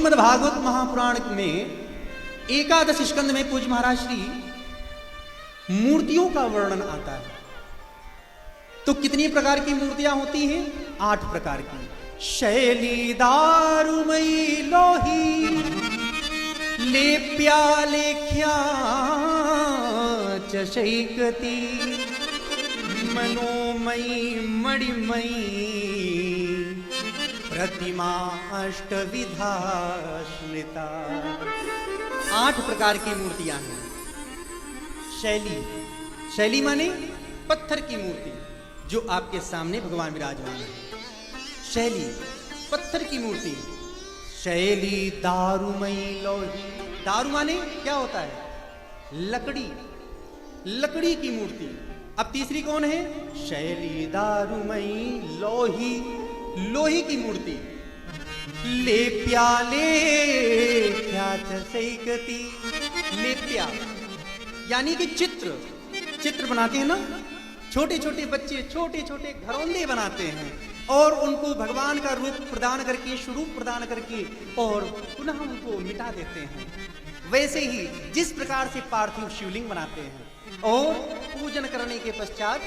श्रीमद्भागवत महापुराण में एकादश स्कंद में पूज्य महाराज श्री मूर्तियों का वर्णन आता है। तो कितनी प्रकार की मूर्तियां होती हैं? 8 प्रकार की। शैली दारुमयी लोही लेप्या लेख्या चशैकती मनोमयी मणिमयी प्रतिमा अष्टविधा स्मृता। 8 प्रकार की मूर्तियां हैं। शैली माने पत्थर की मूर्ति जो आपके सामने भगवान विराजमान है। शैली पत्थर की मूर्ति। शैली दारुमयी लोही, दारु माने क्या होता है? लकड़ी की मूर्ति। अब तीसरी कौन है? शैली दारुमयी लोही, लोही की मूर्ति। लेप्या लेख्या चशैकती, लेप्या यानी कि चित्र बनाते हैं ना, छोटे छोटे बच्चे छोटे छोटे घरौंदे बनाते हैं और उनको भगवान का रूप प्रदान करके, स्वरूप प्रदान करके और पुनः उनको मिटा देते हैं। वैसे ही जिस प्रकार से पार्थिव शिवलिंग बनाते हैं और पूजन करने के पश्चात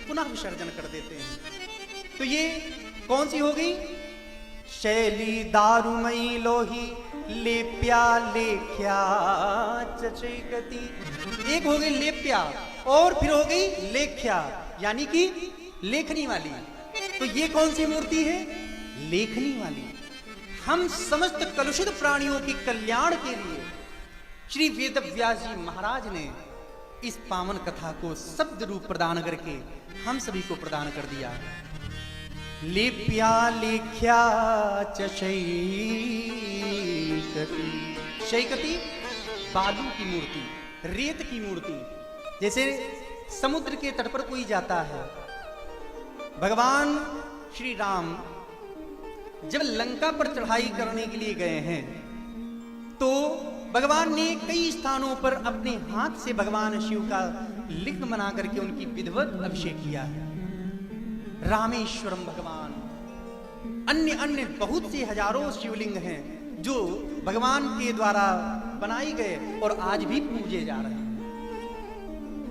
पुनः विसर्जन कर देते हैं। तो ये कौन सी हो गई? शैली दारुमयी लोही लेप्या लेख्या चशैकती। एक हो गई लेप्या और फिर हो गई लेख्या यानी कि लेखनी वाली। तो ये कौन सी मूर्ति है? लेखनी वाली। हम समस्त कलुषित प्राणियों के कल्याण के लिए श्री वेदव्यास जी महाराज ने इस पावन कथा को शब्द रूप प्रदान करके हम सभी को प्रदान कर दिया। लेप्या लेख्या चशैकती। शैकती बालू की मूर्ति, रेत की मूर्ति। जैसे समुद्र के तट पर कोई जाता है, भगवान श्री राम जब लंका पर चढ़ाई करने के लिए गए हैं तो भगवान ने कई स्थानों पर अपने हाथ से भगवान शिव का लिंग बना करके उनकी विधिवत अभिषेक किया है। रामेश्वरम भगवान, अन्य बहुत से हजारों शिवलिंग हैं जो भगवान के द्वारा बनाए गए और आज भी पूजे जा रहे हैं।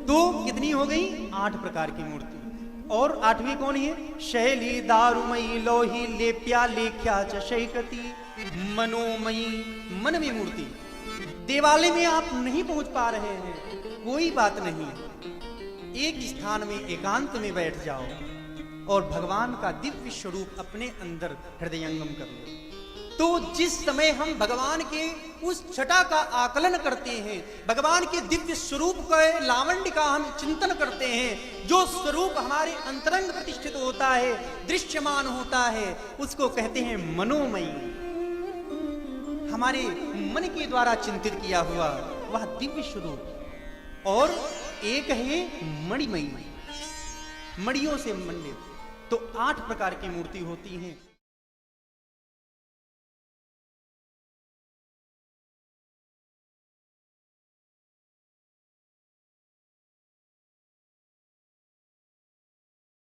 तो कितनी हो गई? 8 प्रकार की मूर्ति। और 8वीं कौन है? शैली दारुमयी लोही लेप्या लेख्या चशैकती मनोमयी, मन में मूर्ति। देवालय में आप नहीं पहुंच पा रहे हैं, कोई बात नहीं, एक स्थान में एकांत में बैठ जाओ और भगवान का दिव्य स्वरूप अपने अंदर हृदयंगम कर लो। तो जिस समय हम भगवान के उस छटा का आकलन करते हैं, भगवान के दिव्य स्वरूप के लावण्य का हम चिंतन करते हैं, जो स्वरूप हमारे अंतरंग प्रतिष्ठित होता है, दृश्यमान होता है, उसको कहते हैं मनोमयी। हमारे मन के द्वारा चिंतित किया हुआ वह दिव्य स्वरूप। और एक है मणिमयी, मणियों से मंडित। तो 8 प्रकार की मूर्ति होती हैं।